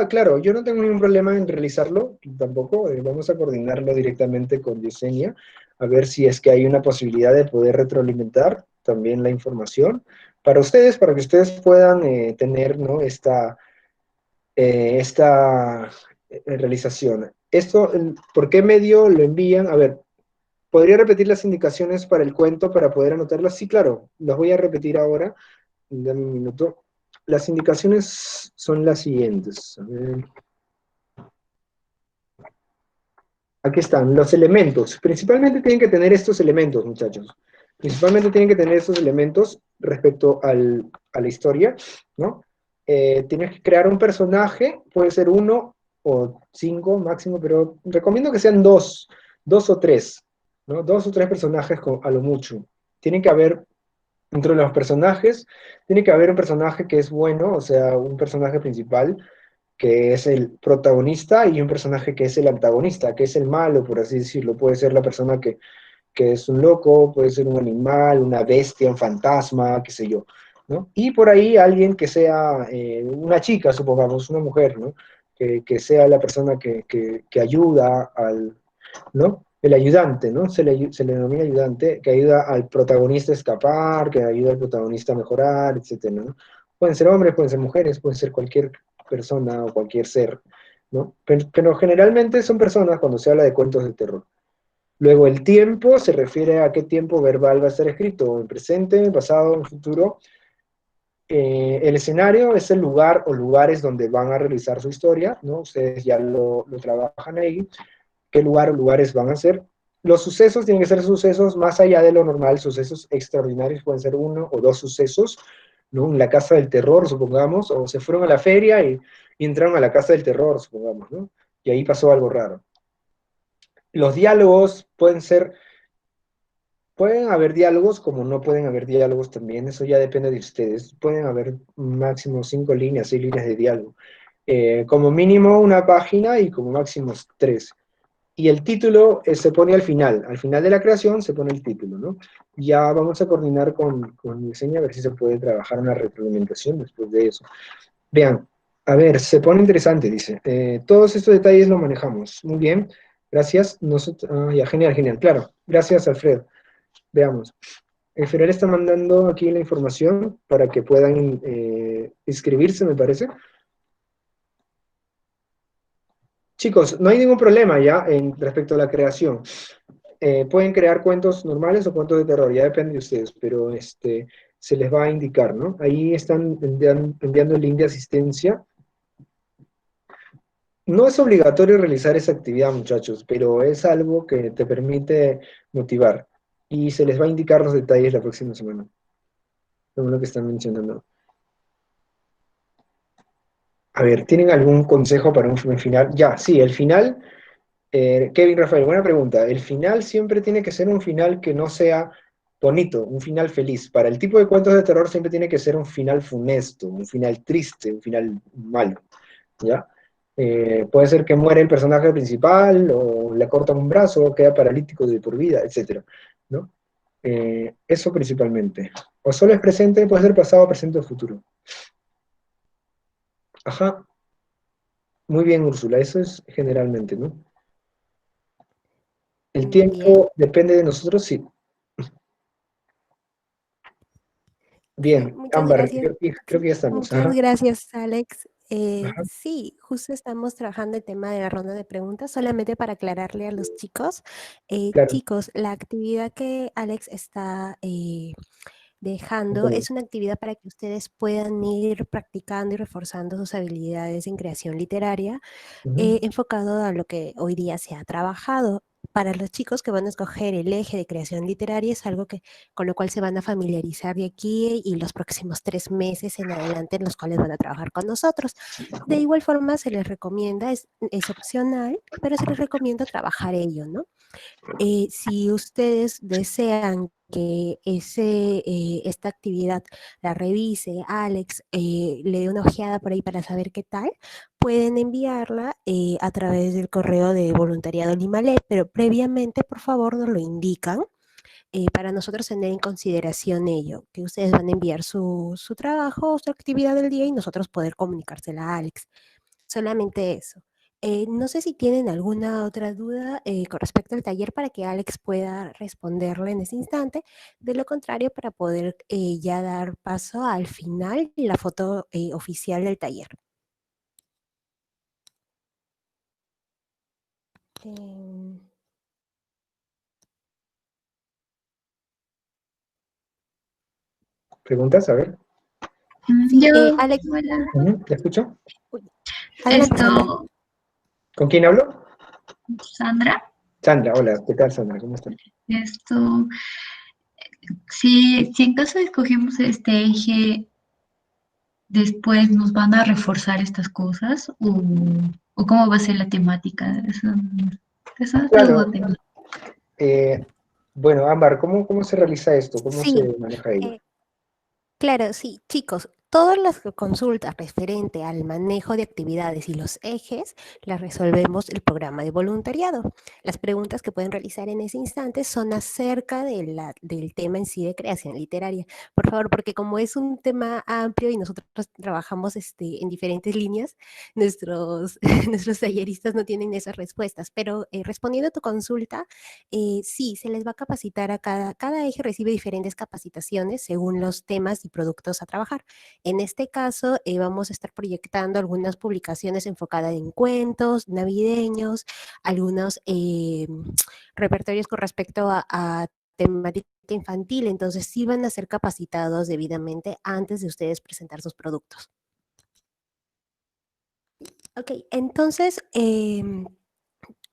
claro, yo no tengo ningún problema en realizarlo, tampoco, vamos a coordinarlo directamente con Yesenia, a ver si es que hay una posibilidad de poder retroalimentar también la información para ustedes, para que ustedes puedan tener, ¿no? esta realización. Esto, ¿por qué medio lo envían? A ver, ¿podría repetir las indicaciones para el cuento para poder anotarlas? Sí, claro, las voy a repetir ahora. Dame un minuto. Las indicaciones son las siguientes. A ver. Aquí están, los elementos. Principalmente tienen que tener estos elementos, muchachos. Principalmente tienen que tener estos elementos respecto a la historia, ¿no? tienes que crear un personaje, puede ser 1 o 5 máximo, pero recomiendo que sean 2, 2 o 3, ¿no? 2 o 3 personajes a lo mucho. Tiene que haber, entre los personajes, tiene que haber un personaje que es bueno, o sea, un personaje principal, que es el protagonista, y un personaje que es el antagonista, que es el malo, por así decirlo. Puede ser la persona que es un loco, puede ser un animal, una bestia, un fantasma, qué sé yo, ¿no? Y por ahí alguien que sea una chica, supongamos, una mujer, ¿no? Que sea la persona que ayuda al, ¿no? El ayudante, ¿no? Se le denomina ayudante, que ayuda al protagonista a escapar, que ayuda al protagonista a mejorar, etcétera, ¿no? Pueden ser hombres, pueden ser mujeres, pueden ser cualquier persona o cualquier ser, ¿no? Pero generalmente son personas cuando se habla de cuentos de terror. Luego, el tiempo se refiere a qué tiempo verbal va a ser escrito, en presente, en pasado, en futuro. El escenario es el lugar o lugares donde van a realizar su historia, ¿no? Ustedes ya lo trabajan ahí. ¿Qué lugar o lugares van a ser? Los sucesos tienen que ser sucesos más allá de lo normal, sucesos extraordinarios, pueden ser 1 o 2 sucesos, ¿no? En la casa del terror, supongamos, o se fueron a la feria y entraron a la casa del terror, supongamos, ¿no? Y ahí pasó algo raro. Los diálogos pueden haber diálogos como no pueden haber diálogos también, eso ya depende de ustedes. Pueden haber máximo 5 líneas, 6 líneas de diálogo. Como mínimo una página y como máximo 3. Y el título se pone al final de la creación se pone el título, ¿no? Ya vamos a coordinar con diseño a ver si se puede trabajar una retroalimentación después de eso. Vean, a ver, se pone interesante, dice. Todos estos detalles los manejamos. Muy bien, gracias. Ya, genial, genial, claro. Gracias, Alfredo. Veamos. El Federal está mandando aquí la información para que puedan inscribirse, me parece. Chicos, no hay ningún problema ya respecto a la creación. Pueden crear cuentos normales o cuentos de terror, ya depende de ustedes, pero se les va a indicar, ¿no? Ahí están enviando el link de asistencia. No es obligatorio realizar esa actividad, muchachos, pero es algo que te permite motivar. Y se les va a indicar los detalles la próxima semana, según lo que están mencionando. A ver, ¿tienen algún consejo para un final? Ya, sí, el final, Kevin Rafael, buena pregunta. El final siempre tiene que ser un final que no sea bonito, un final feliz. Para el tipo de cuentos de terror siempre tiene que ser un final funesto, un final triste, un final malo, ¿ya? Puede ser que muere el personaje principal, o le cortan un brazo, o queda paralítico de por vida, etc., ¿no? Eso principalmente. O solo es presente, puede ser pasado, presente o futuro. Ajá, muy bien, Úrsula, eso es generalmente, ¿no? El Bien, tiempo depende de nosotros, sí. sí, Bien, muchas Ámbar, gracias. creo que ya estamos. Muchas Ajá, gracias, Alex. ajá, Sí, justo estamos trabajando el tema de la ronda de preguntas, solamente para aclararle a los chicos. claro. Chicos, la actividad que Alex está dejando es una actividad para que ustedes puedan ir practicando y reforzando sus habilidades en creación literaria, Ujú, enfocado a lo que hoy día se ha trabajado. Para los chicos que van a escoger el eje de creación literaria es algo con lo cual se van a familiarizar de aquí y los próximos 3 meses en adelante en los cuales van a trabajar con nosotros. De igual forma se les recomienda, es opcional, pero se les recomienda trabajar ello, ¿no? Si ustedes desean que esta actividad la revise, Alex le dé una ojeada por ahí para saber qué tal, pueden enviarla a través del correo de voluntariado Limalet, pero previamente, por favor, nos lo indican para nosotros tener en consideración ello, que ustedes van a enviar su trabajo, su actividad del día y nosotros poder comunicársela a Alex. Solamente eso. No sé si tienen alguna otra duda con respecto al taller para que Alex pueda responderle en ese instante. De lo contrario, para poder ya dar paso al final y la foto oficial del taller. Em, ¿Preguntas? A ver. sí, Yo, Alex, hola, Ujú, ¿te escucho? uy, adelante, Sandra. ¿Con quién hablo? Sandra, Sandra, hola, ¿qué tal, Sandra? ¿Cómo estás? esto, si en caso escogemos este eje, después nos van a reforzar estas cosas o cómo va a ser la temática. Esa Claro. duda tengo. Bueno, Ámbar, ¿cómo se realiza esto? ¿Cómo Sí, se maneja ello? claro, sí, chicos, todas las consultas referente al manejo de actividades y los ejes las resolvemos el programa de voluntariado. Las preguntas que pueden realizar en ese instante son acerca del tema en sí de creación literaria. Por favor, porque como es un tema amplio y nosotros trabajamos en diferentes líneas, nuestros, nuestros talleristas no tienen esas respuestas. Pero respondiendo a tu consulta, sí, se les va a capacitar a cada eje recibe diferentes capacitaciones según los temas y productos a trabajar. En este caso, vamos a estar proyectando algunas publicaciones enfocadas en cuentos navideños, algunos repertorios con respecto a temática infantil, entonces sí van a ser capacitados debidamente antes de ustedes presentar sus productos. Ok, entonces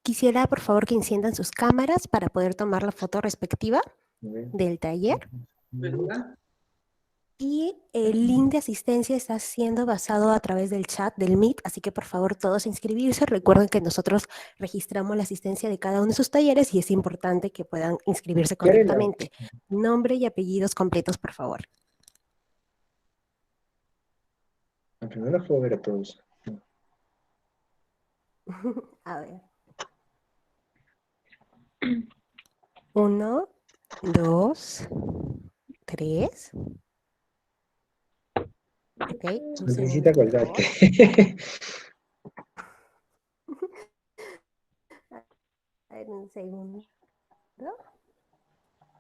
quisiera por favor que enciendan sus cámaras para poder tomar la foto respectiva del taller. Y el link de asistencia está siendo basado a través del chat del Meet, así que por favor todos inscribirse. Recuerden que nosotros registramos la asistencia de cada uno de sus talleres y es importante que puedan inscribirse correctamente. Nombre y apellidos completos, por favor. Aunque no los puedo ver a todos. A ver. 1, 2, 3. Ok, un Necesita segundo, por favor. colgarte. A ver, un segundo.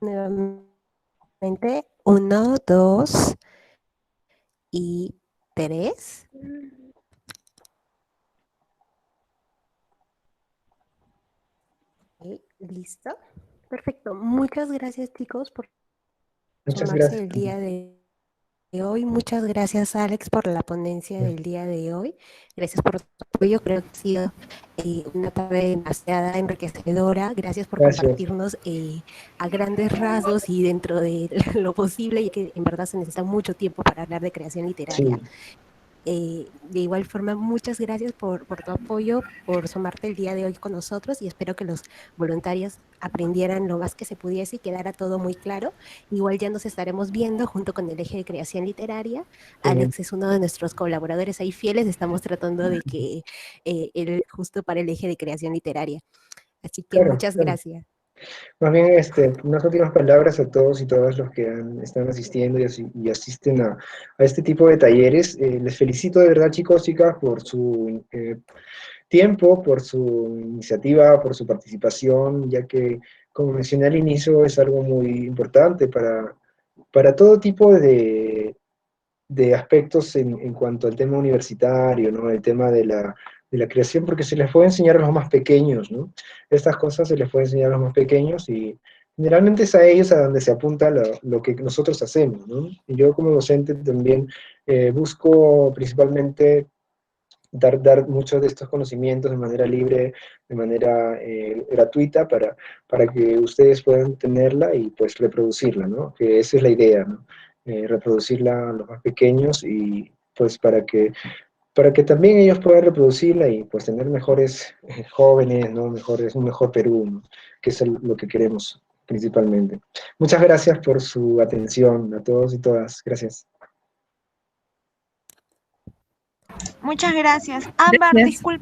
Nuevamente, 1, 2 y 3. Ok, listo. Perfecto. Muchas gracias, chicos, por Muchas sumarse gracias. el día de hoy. Muchas gracias, Alex, por la ponencia del día de hoy. Gracias por tu apoyo. Creo que ha sido una tarde demasiado enriquecedora. Gracias por Gracias. compartirnos a grandes rasgos y dentro de lo posible, ya que en verdad se necesita mucho tiempo para hablar de creación literaria. Sí. De igual forma, muchas gracias por tu apoyo, por sumarte el día de hoy con nosotros y espero que los voluntarios aprendieran lo más que se pudiese y quedara todo muy claro. Igual ya nos estaremos viendo junto con el eje de creación literaria. Alex es uno de nuestros colaboradores ahí fieles, estamos tratando de que él justo para el eje de creación literaria. Así que Claro, muchas claro. gracias. Más bien, unas últimas palabras a todos y todas los que están asistiendo y asisten a este tipo de talleres. Les felicito de verdad, chicos, chicas, por su tiempo, por su iniciativa, por su participación, ya que, como mencioné al inicio, es algo muy importante para todo tipo de aspectos en cuanto al tema universitario, ¿no? El tema de la creación, porque se les puede enseñar a los más pequeños, ¿no? Estas cosas se les puede enseñar a los más pequeños y generalmente es a ellos a donde se apunta lo que nosotros hacemos, ¿no? Y yo como docente también busco principalmente dar muchos de estos conocimientos de manera libre, de manera gratuita, para que ustedes puedan tenerla y pues reproducirla, ¿no? Que esa es la idea, ¿no? Reproducirla a los más pequeños y pues para que también ellos puedan reproducirla y pues tener mejores jóvenes, ¿no? Un mejor Perú, ¿no? Que es lo que queremos principalmente. Muchas gracias por su atención a todos y todas. Gracias. Muchas gracias. Ámbar, Gracias. discúlpame.